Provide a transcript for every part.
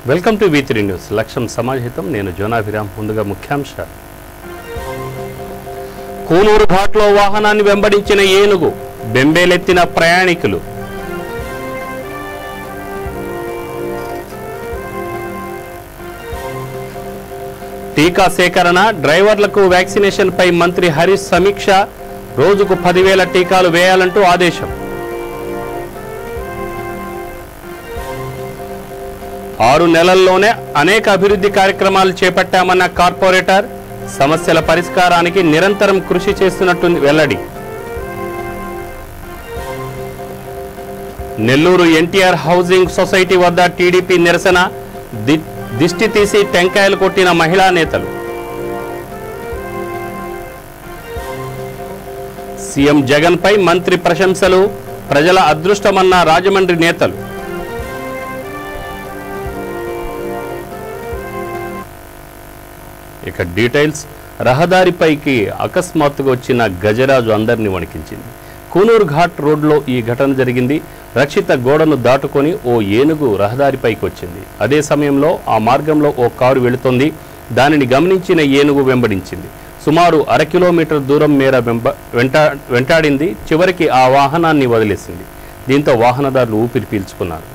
Welcome to V3 news. లక్ష్యం సమాజహితం. నేను జోనాభిరామ్. ముందుగా ముఖ్యాంశాలు. కూనూరు ఘాట్లో వాహనాన్ని వెంబడించిన ఏనుగు, బెంబేలెత్తిన ప్రయాణికులు. టీకా సేకరణ, డ్రైవర్లకు వ్యాక్సినేషన్ పై మంత్రి హరీష్ సమీక్ష. రోజుకు 10,000 టీకాలు వేయాలంటూ ఆదేశం. 6 నెలల్లోనే అనేక అభివృద్ధి కార్యక్రమాలు చేపట్టామన్న కార్పొరేటర్. సమస్యల పరిష్కారానికి నిరంతరం కృషి చేస్తున్నట్టు వెల్లడి. నెల్లూరు ఎన్టీఆర్ హౌసింగ్ సొసైటీ వద్ద టీడీపీ నిరసన. దిష్టి తీసి టెంకాయలు కొట్టిన మహిళా నేతలు. సీఎం జగన్ పై మంత్రి ప్రశంసలు. ప్రజల అదృష్టమన్న రాజమండ్రి నేతలు. ఇక డీటెయిల్స్. రహదారిపైకి అకస్మాత్తుగా వచ్చిన గజరాజు అందరినీ వణికించింది. కూనూరు ఘాట్ రోడ్లో ఈ ఘటన జరిగింది. రక్షిత గోడను దాటుకొని ఓ ఏనుగు రహదారిపైకి వచ్చింది. అదే సమయంలో ఆ మార్గంలో ఓ కారు వెళుతోంది. దానిని గమనించిన ఏనుగు వెంబడించింది. సుమారు 1/2 కిలోమీటర్ దూరం మేర వెంటాడింది. చివరికి ఆ వాహనాన్ని వదిలేసింది. దీంతో వాహనదారులు ఊపిరి పీల్చుకున్నారు.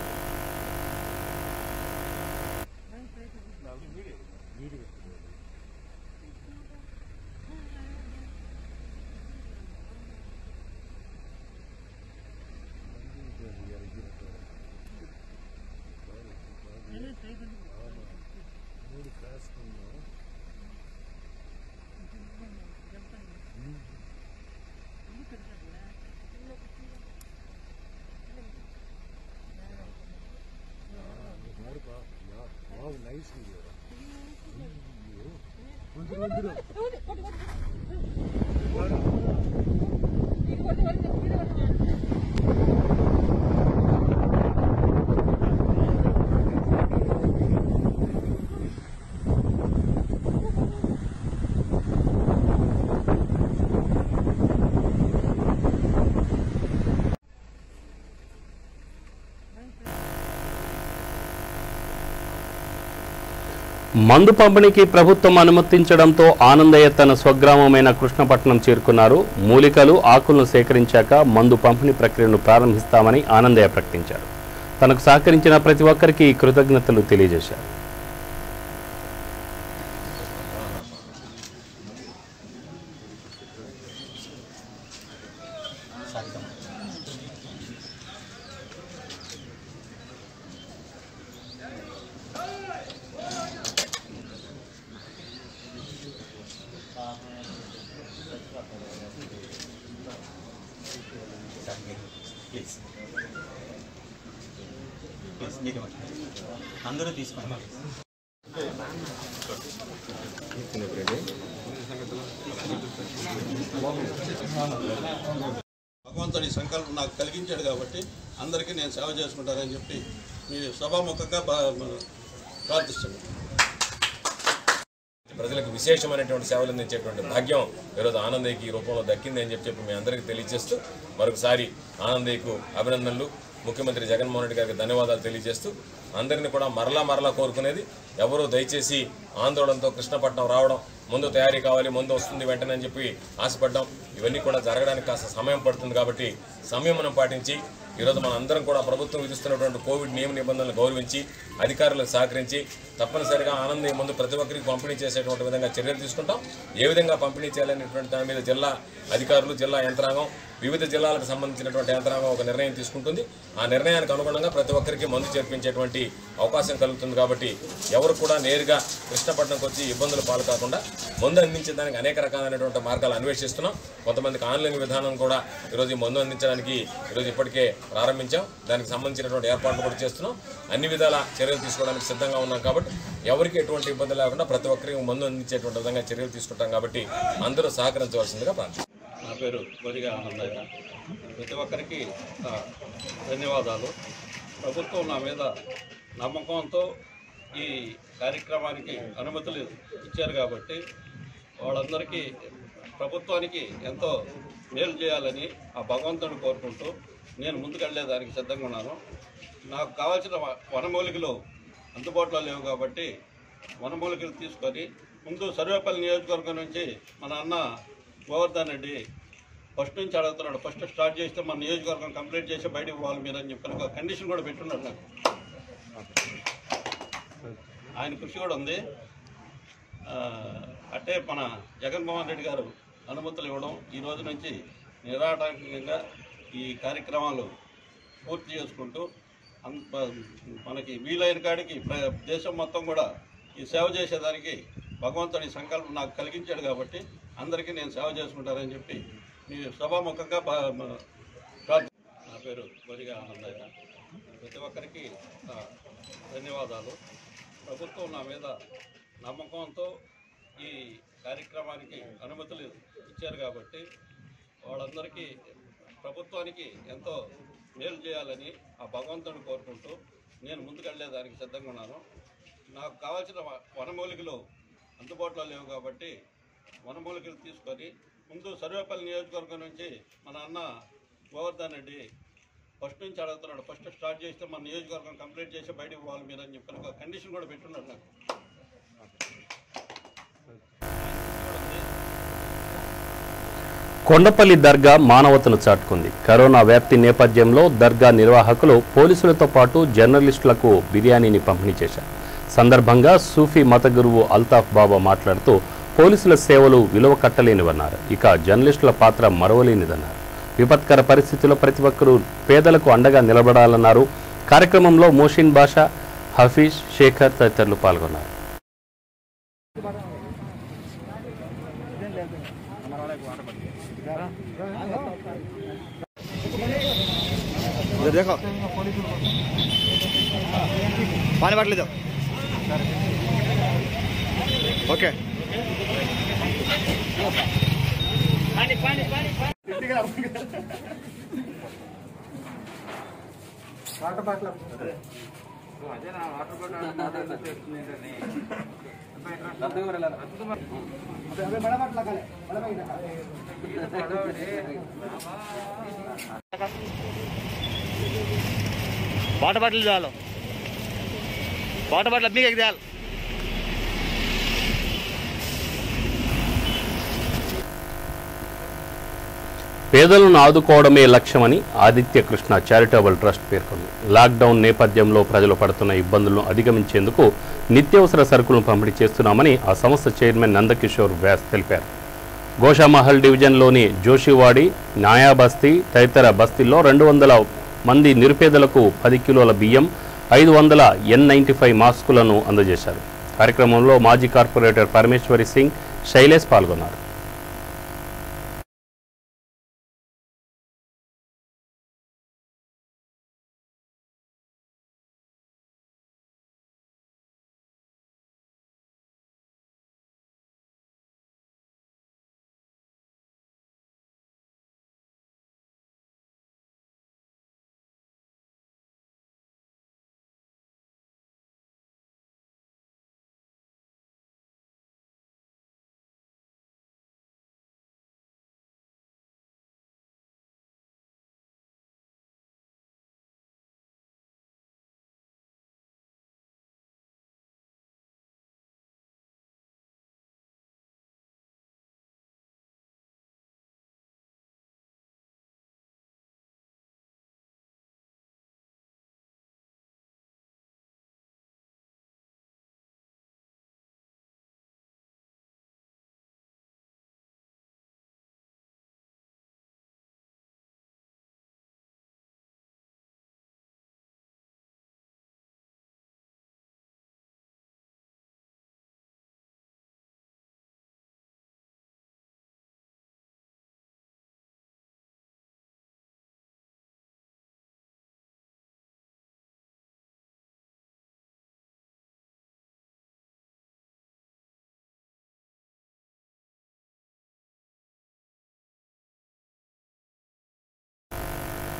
మందు పంపిణీకి ప్రభుత్వం అనుమతించడంతో ఆనందయ్య తన స్వగ్రామమైన కృష్ణపట్నం చేరుకున్నారు. మూలికలు, ఆకులను సేకరించాక మందు పంపిణీ ప్రక్రియను ప్రారంభిస్తామని ఆనందయ్య ప్రకటించారు. తనకు సహకరించిన ప్రతి ఒక్కరికి కృతజ్ఞతలు తెలియజేశారు. అందరూ తీసుకోండి. భగవంతుడి సంకల్పం నాకు కలిగించాడు కాబట్టి అందరికీ నేను సేవ చేసుకుంటానని చెప్పి మీ సభాముఖంగా ప్రార్థిస్తున్నాను. ప్రజలకు విశేషమైనటువంటి సేవలు అందించేటువంటి భాగ్యం ఈరోజు ఆనందయ్యకి ఈ రూపంలో దక్కింది అని చెప్పి మీ అందరికీ తెలియజేస్తూ మరొకసారి ఆనందయ్యకు అభినందనలు, ముఖ్యమంత్రి జగన్మోహన్ రెడ్డి గారికి ధన్యవాదాలు తెలియజేస్తూ అందరినీ కూడా మరలా కోరుకునేది ఎవరూ దయచేసి ఆందోళనతో కృష్ణపట్నం రావడం, ముందు తయారీ కావాలి, ముందు వస్తుంది వెంటనే అని చెప్పి ఆశపడ్డాం. ఇవన్నీ కూడా జరగడానికి కాస్త సమయం పడుతుంది కాబట్టి సంయమనం పాటించి ఈరోజు మన అందరం కూడా ప్రభుత్వం విధిస్తున్నటువంటి కోవిడ్ నియమ నిబంధనలు గౌరవించి అధికారులకు సహకరించి తప్పనిసరిగా ఆనందయ్య ముందు ప్రతి ఒక్కరికి పంపిణీ చేసేటువంటి విధంగా చర్యలు తీసుకుంటాం. ఏ విధంగా పంపిణీ చేయాలనేటువంటి దాని మీద జిల్లా అధికారులు, జిల్లా యంత్రాంగం, వివిధ జిల్లాలకు సంబంధించినటువంటి యంత్రాంగం ఒక నిర్ణయం తీసుకుంటుంది. ఆ నిర్ణయానికి అనుగుణంగా ప్రతి ఒక్కరికి మందు చేర్పించేటువంటి అవకాశం కలుగుతుంది. కాబట్టి ఎవరు కూడా నేరుగా కృష్ణపట్నంకి వచ్చి ఇబ్బందులు పాలు కాకుండా మందు అందించడానికి అనేక రకాలైనటువంటి మార్గాలు అన్వేషిస్తున్నాం. కొంతమందికి ఆన్లైన్ విధానం కూడా ఈరోజు ఈ మందు అందించడానికి ఈరోజు ఇప్పటికే ప్రారంభించాం. దానికి సంబంధించినటువంటి ఏర్పాట్లు కూడా చేస్తున్నాం. అన్ని విధాల చర్యలు తీసుకోవడానికి సిద్ధంగా ఉన్నాం. కాబట్టి ఎవరికి ఎటువంటి ఇబ్బంది లేకుండా ప్రతి ఒక్కరికి మందు అందించేటువంటి విధంగా చర్యలు తీసుకుంటాం. కాబట్టి అందరూ సహకరించవలసిందిగా ప్రార్థన. నా పేరు బొరిగా ఆనందయ్య. ప్రతి ఒక్కరికి ధన్యవాదాలు. ప్రభుత్వం నా మీద నమ్మకంతో ఈ కార్యక్రమానికి అనుమతులు ఇచ్చారు కాబట్టి వాళ్ళందరికీ ప్రభుత్వానికి ఎంతో మేలు చేయాలని ఆ భగవంతుని కోరుకుంటూ నేను ముందుకెళ్ళేదానికి సిద్ధంగా ఉన్నాను. నాకు కావాల్సిన వనమూలికలు అందుబాటులో లేవు కాబట్టి వనమూలికలు తీసుకొని ముందు సర్వేపల్లి నియోజకవర్గం నుంచి మన అన్న గోవర్ధన్ రెడ్డి ఫస్ట్ నుంచి అడుగుతున్నాడు. ఫస్ట్ స్టార్ట్ చేస్తే మన నియోజకవర్గం కంప్లీట్ చేసి బయటకు పోవాలి మీరు అని చెప్పి ఒక కండిషన్ కూడా పెట్టున్నాడు నాకు. ఆయన కృషి కూడా ఉంది. అంటే మన జగన్మోహన్ రెడ్డి గారు అనుమతులు ఇవ్వడం, ఈ రోజు నుంచి నిరాటంకంగా ఈ కార్యక్రమాలు పూర్తి చేసుకుంటూ మనకి వీలైన కాడికి దేశం మొత్తం కూడా ఈ సేవ చేసేదానికి భగవంతుడి సంకల్పం నాకు కలిగించాడు కాబట్టి అందరికీ నేను సేవ చేసుకుంటానని చెప్పి మీ సభాముఖంగా నా పేరు గొరిగా ఆనందయ్య. ప్రతి ఒక్కరికి ధన్యవాదాలు. ప్రభుత్వం నా మీద నమ్మకంతో ఈ కార్యక్రమానికి అనుమతులు ఇచ్చారు కాబట్టి వాళ్ళందరికీ ప్రభుత్వానికి ఎంతో మేలు చేయాలని ఆ భగవంతుడిని కోరుకుంటూ నేను ముందుకెళ్ళేదానికి సిద్ధంగా ఉన్నాను. నాకు కావాల్సిన వనమూలికలు అందుబాటులో లేవు కాబట్టి వనమూలికలు తీసుకొని ముందు సర్వేపల్లి నియోజకవర్గం నుంచి మన అన్న గోవర్ధన్ రెడ్డి ఫస్ట్ నుంచి అడుగుతున్నాడు. ఫస్ట్ స్టార్ట్ చేస్తే మన నియోజకవర్గం కంప్లీట్ చేసి బయటకు పోవాలి మీరు అని చెప్పి ఒక కండిషన్ కూడా పెట్టున్నాడు నాకు. కొండపల్లి దర్గా మానవతను చాటుకుంది. కరోనా వ్యాప్తి నేపథ్యంలో దర్గా నిర్వాహకులు పోలీసులతో పాటు జర్నలిస్టులకు బిర్యానీని పంపిణీ చేశారు. సందర్భంగా సూఫీ మత గురువు అల్తాఫ్ బాబా మాట్లాడుతూ పోలీసుల సేవలు విలువ కట్టలేనివన్నారు. ఇక జర్నలిస్టుల పాత్ర మరవలేనిదన్నారు. విపత్కర పరిస్థితుల్లో ప్రతి ఒక్కరూ పేదలకు అండగా నిలబడాలన్నారు. కార్యక్రమంలో మోషిన్ బాషా, హఫీజ్, శేఖర్ తదితరులు పాల్గొన్నారు. देखो पानी बाटली दो okay water bottle water bottle डालो वाटर बाटल अपनी एक डाल పేదలను ఆదుకోవడమే లక్ష్యమని ఆదిత్య కృష్ణ చారిటబుల్ ట్రస్ట్ పేర్కొంది. లాక్డౌన్ నేపథ్యంలో ప్రజలు పడుతున్న ఇబ్బందులను అధిగమించేందుకు నిత్యావసర సరుకులను పంపిణీ చేస్తున్నామని ఆ సంస్థ చైర్మన్ నందకిషోర్ వ్యాస్ తెలిపారు. గోషామహల్ డివిజన్లోని జోషివాడి, న్యాయాబస్తీ తదితర బస్తీల్లో 200 మంది నిరుపేదలకు 10 కిలోల బియ్యం, 500 N95 మాస్కులను అందజేశారు. కార్యక్రమంలో మాజీ కార్పొరేటర్ పరమేశ్వరి సింగ్, శైలేష్ పాల్గొన్నారు.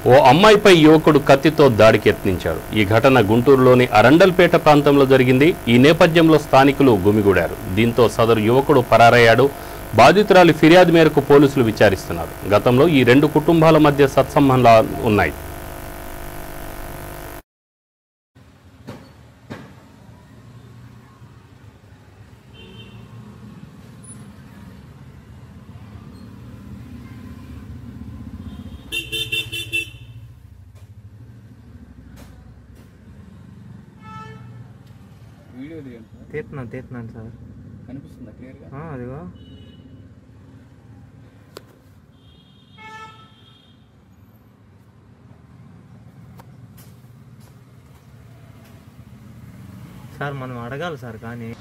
ఓ అమ్మాయిపై యువకుడు కత్తితో దాడికి యత్నించాడు. ఈ ఘటన గుంటూరులోని అరండల్పేట ప్రాంతంలో జరిగింది. ఈ నేపథ్యంలో స్థానికులు గుమిగూడారు. దీంతో సదరు యువకుడు పరారయ్యాడు. బాధితురాలి ఫిర్యాదు మేరకు పోలీసులు విచారిస్తున్నారు. గతంలో ఈ 2 కుటుంబాల మధ్య సత్సంబంధాలు ఉన్నాయి. తీస్తున్నాను సార్. కనిపిస్తుందా క్లియర్గా? అదిగో సార్, మనం అడగాలి సార్. కానీ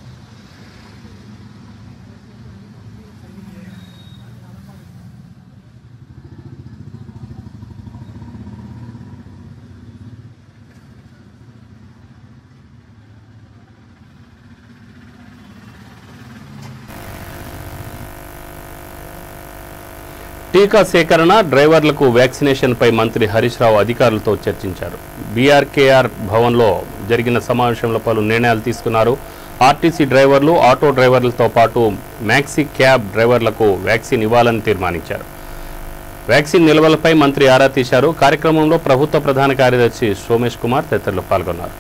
టీకా సేకరణ, డ్రైవర్లకు వ్యాక్సినేషన్పై మంత్రి హరీష్ రావు అధికారులతో చర్చించారు. బీఆర్కేఆర్ భవన్లో జరిగిన సమావేశంలో పలు నిర్ణయాలు తీసుకున్నారు. ఆర్టీసీ డ్రైవర్లు, ఆటో డ్రైవర్లతో పాటు మ్యాక్సీ క్యాబ్ డ్రైవర్లకు వ్యాక్సిన్ ఇవ్వాలని తీర్మానించారు. వ్యాక్సిన్ నిల్వలపై మంత్రి ఆరా తీశారు. కార్యక్రమంలో ప్రభుత్వ ప్రధాన కార్యదర్శి సోమేష్ కుమార్ తదితరులు పాల్గొన్నారు.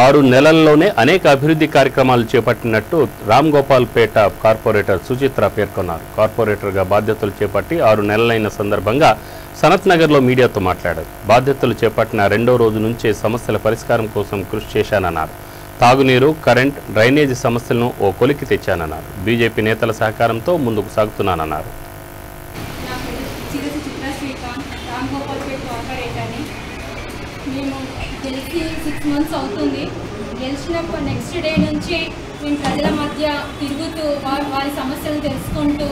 ఆరు నెలల్లోనే అనేక అభివృద్ధి కార్యక్రమాలు చేపట్టినట్టు రామ్ గోపాల్పేట కార్పొరేటర్ సుచిత్ర పేర్కొన్నారు. కార్పొరేటర్గా బాధ్యతలు చేపట్టి 6 నెలలైన సందర్భంగా సనత్ నగర్లో మీడియాతో మాట్లాడారు. బాధ్యతలు చేపట్టిన 2వ రోజు నుంచే సమస్యల పరిష్కారం కోసం కృషి చేశానన్నారు. తాగునీరు, కరెంట్, డ్రైనేజీ సమస్యలను ఓ కొలికి తెచ్చానన్నారు. బీజేపీ నేతల సహకారంతో ముందుకు సాగుతున్నానన్నారు. మేము గెలిచి 6 months అవుతుంది. గెలిచినప్పుడు నెక్స్ట్ డే నుంచి మేము ప్రజల మధ్య తిరుగుతూ వారి సమస్యలు తెలుసుకుంటూ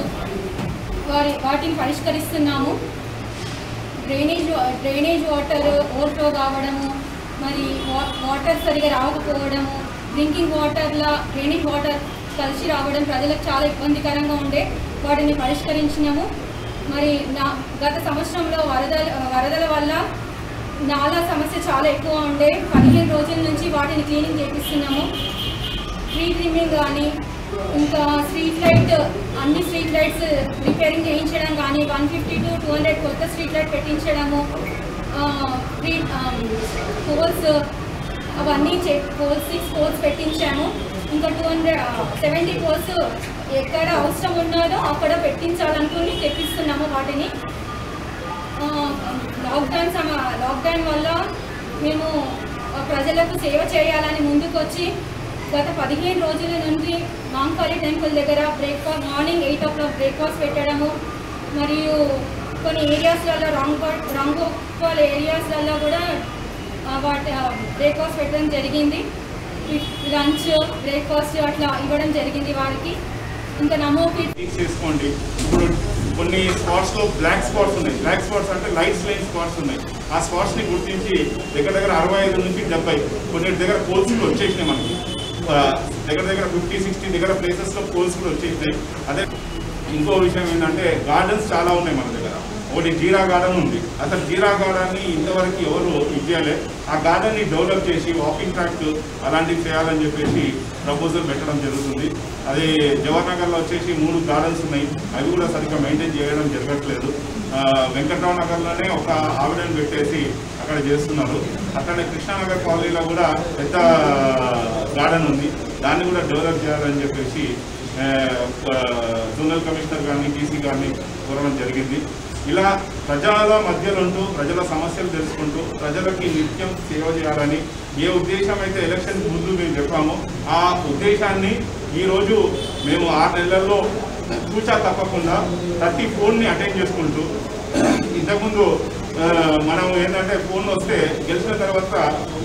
వాటిని పరిష్కరిస్తున్నాము. డ్రైనేజ్ వాటర్ ఓవర్ఫ్లో కావడము, మరి వాటర్ సరిగా రాకపోవడము, డ్రింకింగ్ వాటర్లో డ్రైనేజ్ వాటర్ కలిసి రావడం ప్రజలకు చాలా ఇబ్బందికరంగా ఉండే వాటిని పరిష్కరించినాము. మరి గత సంవత్సరంలో వరదల వల్ల నాలా సమస్య చాలా ఎక్కువ ఉండే 15 రోజుల నుంచి వాటిని క్లీనింగ్ చేపిస్తున్నాము. ట్రీ ట్రిమ్మింగ్ కానీ, ఇంకా అన్ని స్ట్రీట్ లైట్స్ రిపేరింగ్ చేయించడం కానీ, 150 to 200 కొత్త స్ట్రీట్ లైట్ పెట్టించడము, పోల్స్ అవన్నీ 6 పోల్స్ పెట్టించాము. ఇంకా 270 పోల్స్ ఎక్కడ అవసరం ఉన్నదో అక్కడ పెట్టించాలనుకుని తెప్పిస్తున్నాము. వాటిని లాక్డౌన్ వల్ల మేము ప్రజలకు సేవ చేయాలని ముందుకొచ్చి గత 15 రోజుల నుండి మాంకాళి టెంపుల్ దగ్గర మార్నింగ్ 8 o'clock బ్రేక్ఫాస్ట్ పెట్టడము, మరియు కొన్ని ఏరియాస్లలో రాంగోపాల్ ఏరియాస్లలో కూడా బ్రేక్ఫాస్ట్ పెట్టడం జరిగింది. లంచ్, బ్రేక్ఫాస్ట్ అట్లా ఇవ్వడం జరిగింది వారికి. ఇంకా నమో కిట్ చేసుకోండి. ఇప్పుడు కొన్ని స్పాట్స్లో బ్లాక్ స్పాట్స్ ఉన్నాయి. బ్లాక్ స్పాట్స్ అంటే లైట్స్ లేని స్పాట్స్ ఉన్నాయి. ఆ స్పాట్స్ని గుర్తించి దగ్గర 65 నుంచి 70 కొన్ని దగ్గర పోల్స్ కూడా వచ్చేసినాయి. మనకి దగ్గర 50-60 దగ్గర ప్లేసెస్లో పోల్స్ కూడా వచ్చేసినాయి. అదే ఇంకో విషయం ఏంటంటే గార్డెన్స్ చాలా ఉన్నాయి మన దగ్గర. ఒకటి జీరా గార్డెన్ ఉంది. అసలు జీరా గార్డెన్ని ఇంతవరకు ఎవరు ఇచ్చేయాలి. ఆ గార్డెన్ని డెవలప్ చేసి వాకింగ్ ట్రాక్ అలాంటివి చేయాలని చెప్పేసి ప్రపోజల్ పెట్టడం జరుగుతుంది. అదే జవహర్ నగర్లో వచ్చేసి 3 గార్డెన్స్ ఉన్నాయి. అవి కూడా సరిగ్గా మెయింటైన్ చేయడం జరగట్లేదు. వెంకట్రావు నగర్లోనే ఒక ఆవిడని పెట్టేసి అక్కడ చేస్తున్నారు. అక్కడే కృష్ణానగర్ కాలనీలో కూడా పెద్ద గార్డెన్ ఉంది. దాన్ని కూడా డెవలప్ చేయాలని చెప్పేసి జోనల్ కమిషనర్ గారిని, డీసీ గారిని కోరడం జరిగింది. ఇలా ప్రజల మధ్యలో ఉంటూ ప్రజల సమస్యలు తెలుసుకుంటూ ప్రజలకి నిత్యం సేవ చేయాలని ఏ ఉద్దేశం అయితే ఎలక్షన్ ముందు మేము చెప్పామో ఆ ఉద్దేశాన్ని ఈరోజు మేము 6 నెలల్లో చూచా తప్పకుండా ప్రతి ఫోన్ని అటెండ్ చేసుకుంటూ ఇంతకుముందు మనం ఏంటంటే ఫోన్ వస్తే గెలిచిన తర్వాత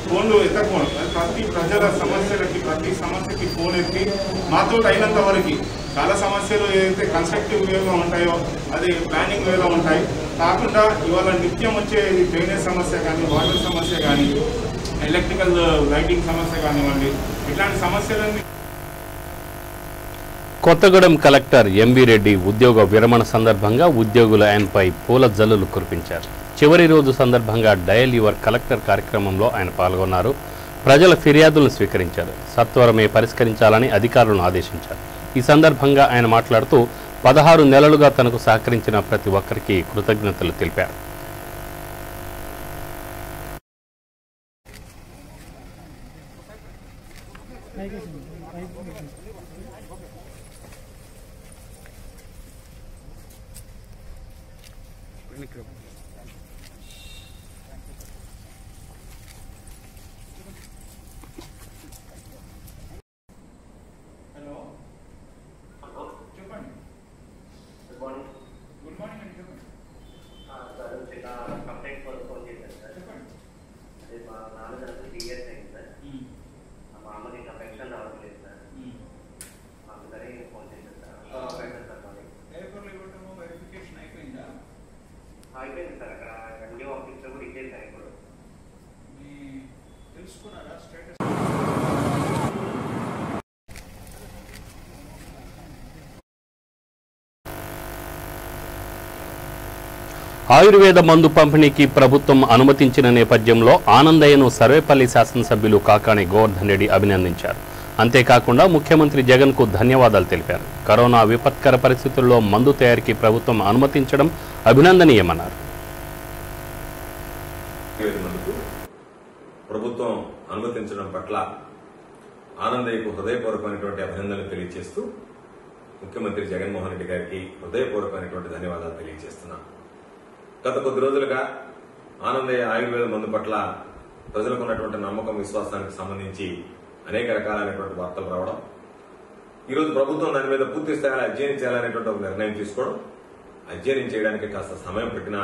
ఫోన్లు ఎత్తకపోవడం ప్రతి ప్రజల సమస్యలకి ప్రతి సమస్యకి ఫోన్ ఎత్తి మాతో అయినంత వరకు చాలా సమస్యలు ఏదైతే కన్స్ట్రక్టివ్ వేలో ఉంటాయో అది ప్లానింగ్ వేలో ఉంటాయి కాకుండా ఇవాళ నిత్యం వచ్చే డ్రైనేజ్ సమస్య కానీ వాటర్ సమస్య కానీ ఎలక్ట్రికల్ లైటింగ్ సమస్య కానివ్వండి ఇట్లాంటి సమస్యలన్నీ. కొత్తగూడెం కలెక్టర్ ఎంవి రెడ్డి ఉద్యోగ విరమణ సందర్భంగా ఉద్యోగుల ఆయనపై పూల జల్లులు కురిపించారు. చివరి రోజు సందర్భంగా డయల్ యువర్ కలెక్టర్ కార్యక్రమంలో ఆయన పాల్గొన్నారు. ప్రజల ఫిర్యాదులను స్వీకరించారు. సత్వరమే పరిష్కరించాలని అధికారులను ఆదేశించారు. ఈ సందర్భంగా ఆయన మాట్లాడుతూ 16 నెలలుగా తనకు సహకరించిన ప్రతి ఒక్కరికి కృతజ్ఞతలు తెలిపారు. ఆయుర్వేద మందు పంపిణీకి ప్రభుత్వం అనుమతించిన నేపథ్యంలో ఆనందయ్యను సర్వేపల్లి శాసనసభ్యులు కాకాణి గోవర్ధన్ రెడ్డి అభినందించారు. అంతేకాకుండా ముఖ్యమంత్రి జగన్కు ధన్యవాదాలు తెలిపారు. కరోనా విపత్కర పరిస్థితుల్లో మందు తయారీకి ప్రభుత్వం అనుమతించడం అభినందనీయమన్నారు. ప్రభుత్వం అనుమతించడం పట్ల ఆనందయ్యకు హృదయపూర్వకమైనటువంటి అభినందనలు తెలియజేస్తూ ముఖ్యమంత్రి జగన్మోహన్ రెడ్డి గారికి హృదయపూర్వకమైనటువంటి ధన్యవాదాలు తెలియజేస్తున్నాను. గత కొద్ది రోజులుగా ఆనందయ్య ఆయుర్వేద మందు పట్ల ప్రజలకు ఉన్నటువంటి నమ్మకం విశ్వాసానికి సంబంధించి అనేక రకాలైనటువంటి వార్తలు రావడం, ఈరోజు ప్రభుత్వం దాని మీద పూర్తి స్థాయిలో అధ్యయనం చేయాలనేటువంటి ఒక నిర్ణయం తీసుకోవడం, అధ్యయనం చేయడానికి కాస్త సమయం పెట్టినా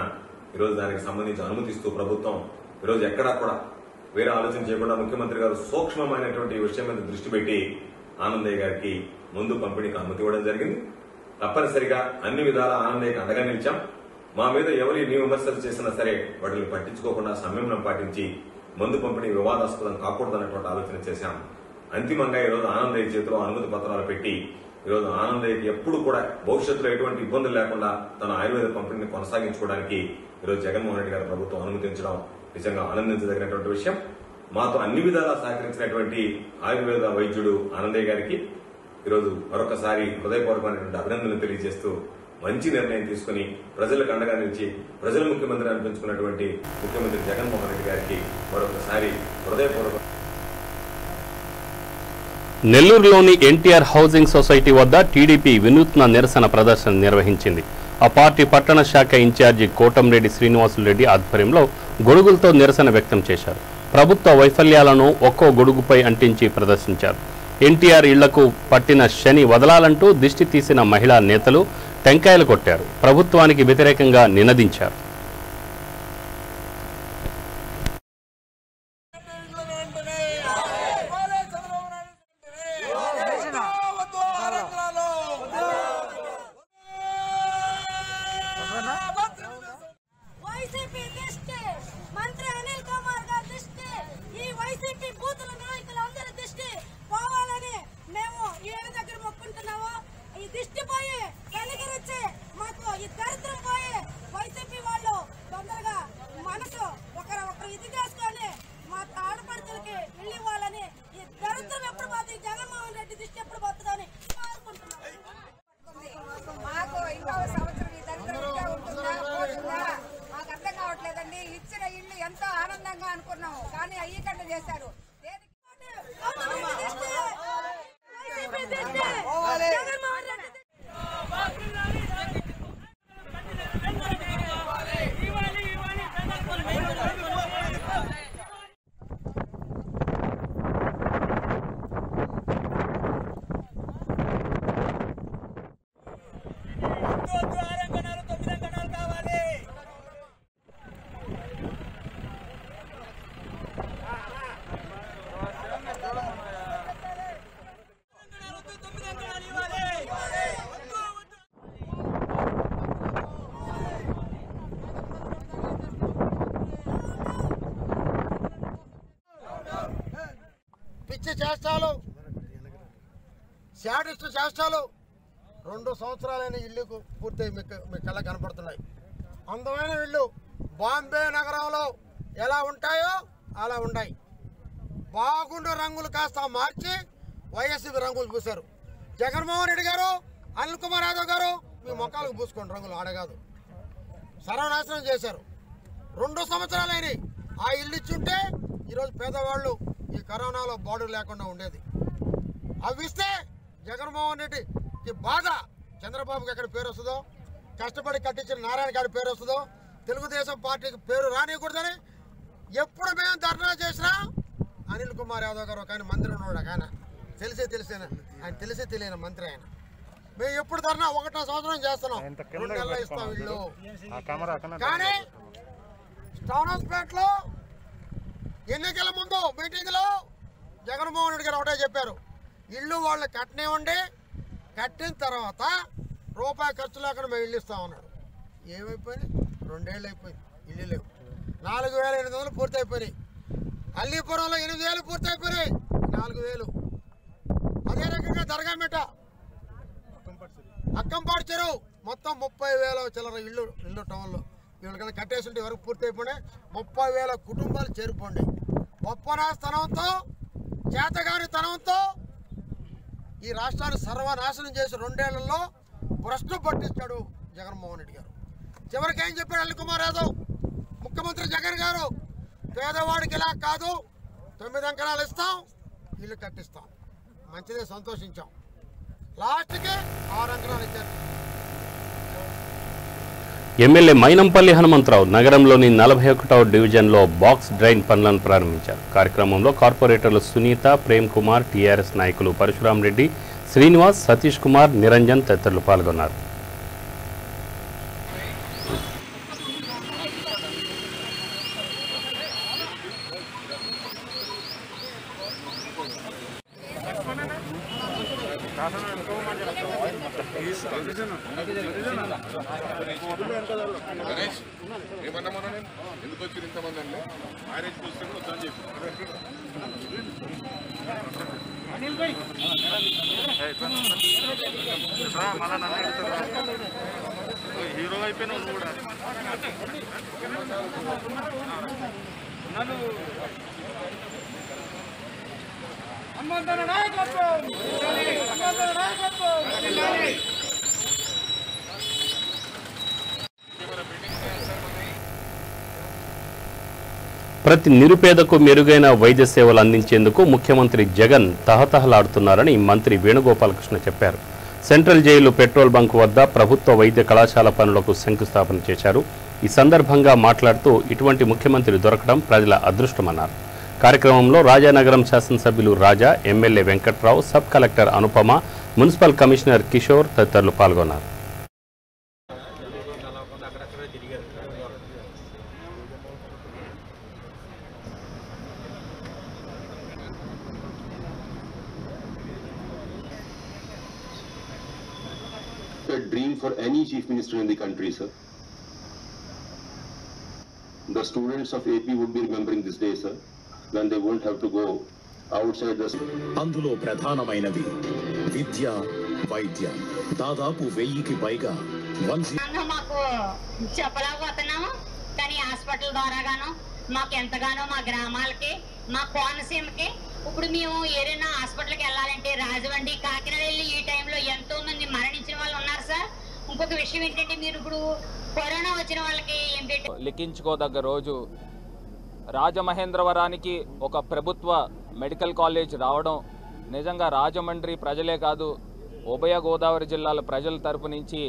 ఈరోజు దానికి సంబంధించి అనుమతిస్తూ ప్రభుత్వం ఈరోజు ఎక్కడా కూడా వేరే ఆలోచన చేయకుండా ముఖ్యమంత్రి గారు సూక్ష్మమైనటువంటి విషయం మీద దృష్టి పెట్టి ఆనందయ్య గారికి ముందు పంపిణీకి అనుమతి ఇవ్వడం జరిగింది. తప్పనిసరిగా అన్ని విధాల ఆనందయ్యకి అండగా నిలిచాం. మా మీద ఎవరి విమర్శలు చేసినా సరే వాటిని పట్టించుకోకుండా సంయమనం పాటించి మందు పంపిణీ వివాదాస్పదం కాకూడదన్నటువంటి ఆలోచన చేశాం. అంతిమంగా ఈరోజు ఆనందయ్య చేతిలో అనుమతి పత్రాలు పెట్టి ఈరోజు ఆనందయ్యకి ఎప్పుడు కూడా భవిష్యత్తులో ఎటువంటి ఇబ్బందులు లేకుండా తన ఆయుర్వేద పంపిణీని కొనసాగించుకోవడానికి ఈరోజు జగన్మోహన్ రెడ్డి గారి ప్రభుత్వం అనుమతించడం నిజంగా ఆనందించదగినటువంటి విషయం. మాతో అన్ని విధాలా సహకరించినటువంటి ఆయుర్వేద వైద్యుడు ఆనందయ్య గారికి ఈరోజు మరొకసారి హృదయపూర్వకమైనటువంటి అభినందనలు తెలియజేస్తూ మంచి నిర్ణయం తీసుకుని ప్రజలకు అండగా నిలిచి ప్రజల ముఖ్యమంత్రి అనిపించుకున్నటువంటి ముఖ్యమంత్రి జగన్మోహన్ రెడ్డి గారికి మరొకసారి హృదయపూర్వక. నెల్లూరులోని ఎన్టీఆర్ హౌసింగ్ సొసైటీ వద్ద టీడీపీ వినూత్న నిరసన ప్రదర్శన నిర్వహించింది. ఆ పార్టీ పట్టణ శాఖ ఇన్ఛార్జి కోటంరెడ్డి శ్రీనివాసులరెడ్డి ఆధ్వర్యంలో గొడుగులతో నిరసన వ్యక్తం చేశారు. ప్రభుత్వ వైఫల్యాలను ఒక్కో గొడుగుపై అంటించి ప్రదర్శించారు. ఎన్టీఆర్ ఇళ్లకు పట్టిన శని వదలాలంటూ దిష్టి తీసిన మహిళా నేతలు టెంకాయలు కొట్టారు. ప్రభుత్వానికి వ్యతిరేకంగా నినదించారు. ఎంతో ఆనందంగా అనుకున్నాము కానీ అయ్యకంట చేశారు. పిచ్చి చేష్టాలు, శాడిస్ట్ చేష్టాలు 2 సంవత్సరాలైన ఇల్లుకు పూర్తి మీ కళ్ళ కనపడుతున్నాయి. అందమైన ఇల్లు బాంబే నగరంలో ఎలా ఉంటాయో అలా ఉన్నాయి. బాగుండు రంగులు కాస్త మార్చి వైఎస్పీ రంగులు పూశారు. జగన్మోహన్ రెడ్డి గారు, అనిల్ కుమార్ యాదవ్ గారు మీ మొక్కలకు పూసుకోండి రంగులు, ఆడగాదు. సర్వనాశనం చేశారు. 2 సంవత్సరాలైన ఆ ఇల్లు ఇచ్చుంటే ఈరోజు పేదవాళ్ళు ఈ కరోనాలో బార్డర్ లేకుండా ఉండేది. అవి ఇస్తే జగన్మోహన్ రెడ్డికి బాధ, చంద్రబాబుకి ఎక్కడ పేరు వస్తుందో, కష్టపడి కట్టించిన నారాయణ గారి పేరు వస్తుందో, తెలుగుదేశం పార్టీకి పేరు రానియకూడదని ఎప్పుడు మేము ధర్నా చేసినా అనిల్ కుమార్ యాదవ్ గారు ఒక ఆయన మంత్రి ఉన్నాడు. ఆయన తెలిసే తెలియని మంత్రి ఆయన. మేము ఎప్పుడు ధర్నా 1 సంవత్సరం చేస్తున్నాం, 2 నెలలు ఇస్తాం ఇల్లు. కానీ టౌన్ హాస్పిటల్లో ఎన్నికల ముందు మీటింగ్లో జగన్మోహన్ రెడ్డి గారు ఒకటే చెప్పారు, ఇల్లు వాళ్ళు కట్టనివ్వండి, కట్టిన తర్వాత రూపాయి ఖర్చు లేకుండా మేము ఇల్లు ఇస్తామన్నాడు. ఏమైపోయింది? 2 ఏళ్ళు అయిపోయింది, ఇల్లు లేవు. 4,800 పూర్తి అయిపోయినాయి. అల్లీపురంలో 8,000 పూర్తి అయిపోయినాయి, 4,000. అదే రకంగా దర్గామిట, అక్కంపాడు చెరువు మొత్తం 30,000 చిల్లర ఇల్లు టౌన్లో వీళ్ళకన్నా కట్టేసి వరకు పూర్తి అయిపోయినాయి. 30,000 కుటుంబాలు చేరిపోండి. గొప్పనాస్తనంతో, చేతగాని తనంతో ఈ రాష్ట్రాన్ని సర్వనాశనం చేసి 2 ఏళ్లలో భ్రష్టు పట్టించాడు జగన్మోహన్ రెడ్డి గారు. చివరికి ఏం చెప్పాడు అనిల్ కుమార్ యాదవ్, ముఖ్యమంత్రి జగన్ గారు, పేదవాడికి ఇలా కాదు, 9 అంకణాలు ఇస్తాం, ఇల్లు కట్టిస్తాం. మంచిదే, సంతోషించాం. లాస్ట్కి 6 అంకణాలు ఇచ్చారు. ఎమ్మెల్యే మైనంపల్లి హనుమంతరావు నగరంలోని 41వ డివిజన్లో బాక్స్ డ్రైన్ పనులను ప్రారంభించారు. కార్యక్రమంలో కార్పొరేటర్లు సునీత, ప్రేమ్ కుమార్, టీఆర్ఎస్ నాయకులు పరశురాం రెడ్డి, శ్రీనివాస్, సతీష్ కుమార్, నిరంజన్ తదితరులు పాల్గొన్నారు. ఏమన్నా మనం ఎందుకు వచ్చి ఇంతమంది అండి మ్యారేజ్ చూస్తే కూడా వద్దని చెప్పి హీరో అయిపోయినావు నువ్వు కూడా. ప్రతి నిరుపేదకు మెరుగైన వైద్య సేవలు అందించేందుకు ముఖ్యమంత్రి జగన్ తహతహలాడుతున్నారని మంత్రి వేణుగోపాలకృష్ణ చెప్పారు. సెంట్రల్ జైలు పెట్రోల్ బంక్ వద్ద ప్రభుత్వ వైద్య కళాశాల పనులకు శంకుస్థాపన చేశారు. ఈ సందర్భంగా మాట్లాడుతూ ఇటువంటి ముఖ్యమంత్రి దొరకడం ప్రజల అదృష్టమన్నారు. కార్యక్రమంలో రాజానగరం శాసనసభ్యులు Raja, MLA Venkatrao, sub collector Anupama, municipal commissioner Kishore తదితరులు పాల్గొన్నారు. A dream for any chief minister in the country, sir. The students of AP would be remembering this day, sir, when they won't have to go outside the school. అందులో ప్రధానమైనవి విద్య, వైద్యం. దాదాపు 1000కి పైగా మాకు చెప్పలేకపోతున్నాము. కానీ hospital ద్వారాగాను మాకు ఎంతగానో మా గ్రామాలకి, మా కోనసీమకి, ఇప్పుడు మేము ఏదైనా హాస్పిటల్కి వెళ్ళాలంటే రాజమండ్రి, కాకినాడ వెళ్ళి ఈ టైంలో ఎంతో మంది మరణించిన వాళ్ళు ఉన్నారు సార్. ఇంకొక విషయం ఏంటంటే, మీరు ఇప్పుడు కరోనా వచ్చిన వాళ్ళకి లిఖించుకోదగ్గ రోజు రాజమహేంద్రవరానికి ఒక ప్రభుత్వ మెడికల్ కాలేజ్ రావడం నిజంగా రాజమండ్రి ప్రజలే కాదు, ఉభయ గోదావరి జిల్లాల ప్రజల తరపు నుంచి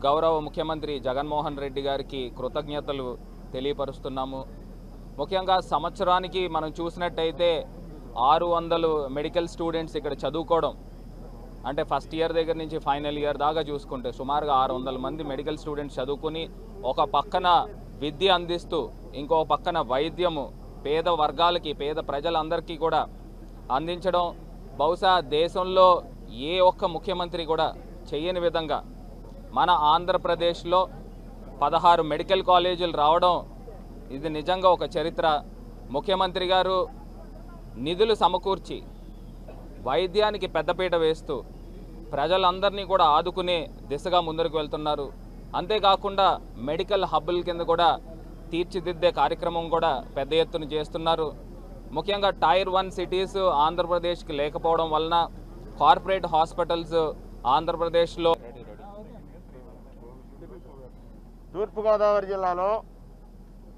గౌరవ ముఖ్యమంత్రి జగన్మోహన్ రెడ్డి గారికి కృతజ్ఞతలు తెలియపరుస్తున్నాము. ముఖ్యంగా సంవత్సరానికి మనం చూసినట్టయితే 600 మెడికల్ స్టూడెంట్స్ ఇక్కడ చదువుకోవడం, అంటే ఫస్ట్ ఇయర్ దగ్గర నుంచి ఫైనల్ ఇయర్ దాకా చూసుకుంటే సుమారుగా 600 మంది మెడికల్ స్టూడెంట్స్ చదువుకుని ఒక పక్కన విద్య అందిస్తూ ఇంకో పక్కన వైద్యము పేద వర్గాలకి, పేద ప్రజలందరికీ కూడా అందించడం బహుశా దేశంలో ఏ ఒక్క ముఖ్యమంత్రి కూడా చేయని విధంగా మన ఆంధ్రప్రదేశ్లో 16 మెడికల్ కాలేజీలు రావడం ఇది నిజంగా ఒక చరిత్ర. ముఖ్యమంత్రి గారు నిధులు సమకూర్చి వైద్యానికి పెద్దపీట వేస్తూ ప్రజలందరినీ కూడా ఆదుకునే దిశగా ముందరకు వెళ్తున్నారు. అంతేకాకుండా మెడికల్ హబ్బుల కింద కూడా తీర్చిదిద్దే కార్యక్రమం కూడా పెద్ద ఎత్తున చేస్తున్నారు. ముఖ్యంగా టైర్ 1 సిటీస్ ఆంధ్రప్రదేశ్కి లేకపోవడం వలన కార్పొరేట్ హాస్పిటల్స్ ఆంధ్రప్రదేశ్లో. తూర్పుగోదావరి జిల్లాలో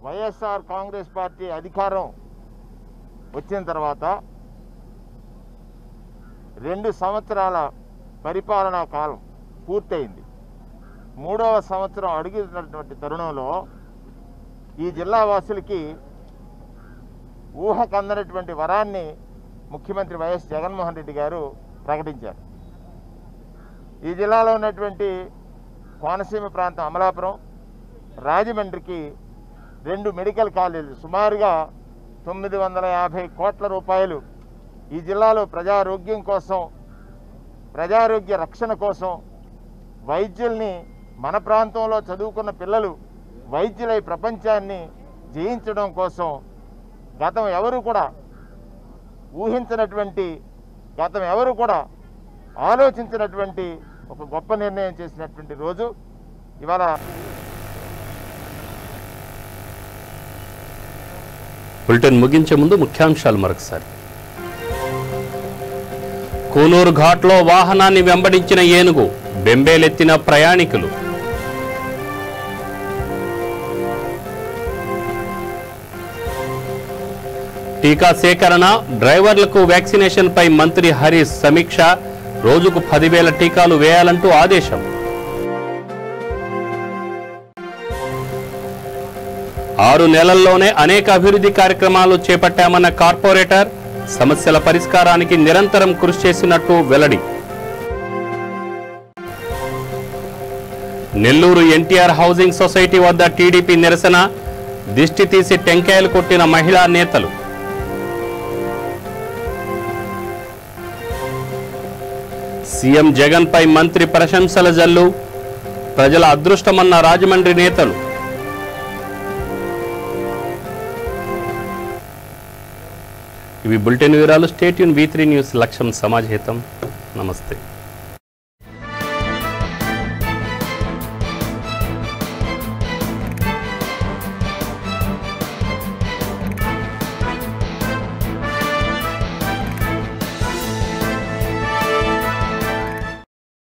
వైఎస్ఆర్ కాంగ్రెస్ పార్టీ అధికారం వచ్చిన తర్వాత 2 సంవత్సరాల పరిపాలనా కాలం పూర్తయింది. 3వ సంవత్సరం అడుగుతున్నటువంటి తరుణంలో ఈ జిల్లా వాసులకి ఊహకందనటువంటి వరాన్ని ముఖ్యమంత్రి వైఎస్ జగన్మోహన్ రెడ్డి గారు ప్రకటించారు. ఈ జిల్లాలో ఉన్నటువంటి కోనసీమ ప్రాంతం అమలాపురం, రాజమండ్రికి 2 మెడికల్ కాలేజీలు సుమారుగా 950 కోట్ల రూపాయలు ఈ జిల్లాలో ప్రజారోగ్యం కోసం, ప్రజారోగ్య రక్షణ కోసం, వైద్యుల్ని మన ప్రాంతంలో చదువుకున్న పిల్లలు వైద్యులై ప్రపంచాన్ని జయించడం కోసం గతం ఎవరు కూడా ఊహించినటువంటి, గతం ఎవరు కూడా ఆలోచించినటువంటి ఒక గొప్ప నిర్ణయం చేసినటువంటి రోజు ఇవాళ. బులెటిన్ ముగించే ముందు ముఖ్యాంశాలు మరొకసారి. కూనూరు ఘాట్లో వాహనాన్ని వెంబడించిన ఏనుగు, బెంబేలెత్తిన ప్రయాణికులు. టీకా సేకరణ, డ్రైవర్లకు వ్యాక్సినేషన్ పై మంత్రి హరీష్ సమీక్ష. రోజుకు 10,000 టీకాలు వేయాలంటూ ఆదేశం. 6 నెలల్లోనే అనేక అభివృద్ధి కార్యక్రమాలు చేపట్టామన్న కార్పొరేటర్. సమస్యల పరిష్కారానికి నిరంతరం కృషి చేసినట్టు వెల్లడి. నెల్లూరు ఎన్టీఆర్ హౌసింగ్ సొసైటీ వద్ద టీడీపీ నిరసన. దిష్టి తీసి టెంకాయలు కొట్టిన మహిళా నేతలు. సీఎం జగన్ పై మంత్రి ప్రశంసల జల్లు. ప్రజల అదృష్టమన్న రాజమండ్రి నేతలు. ఇవి బులెటిన్ వివరాలు. స్టేట్ యూన్ V3 న్యూస్. లక్ష్యం సమాజహితం. నమస్తే.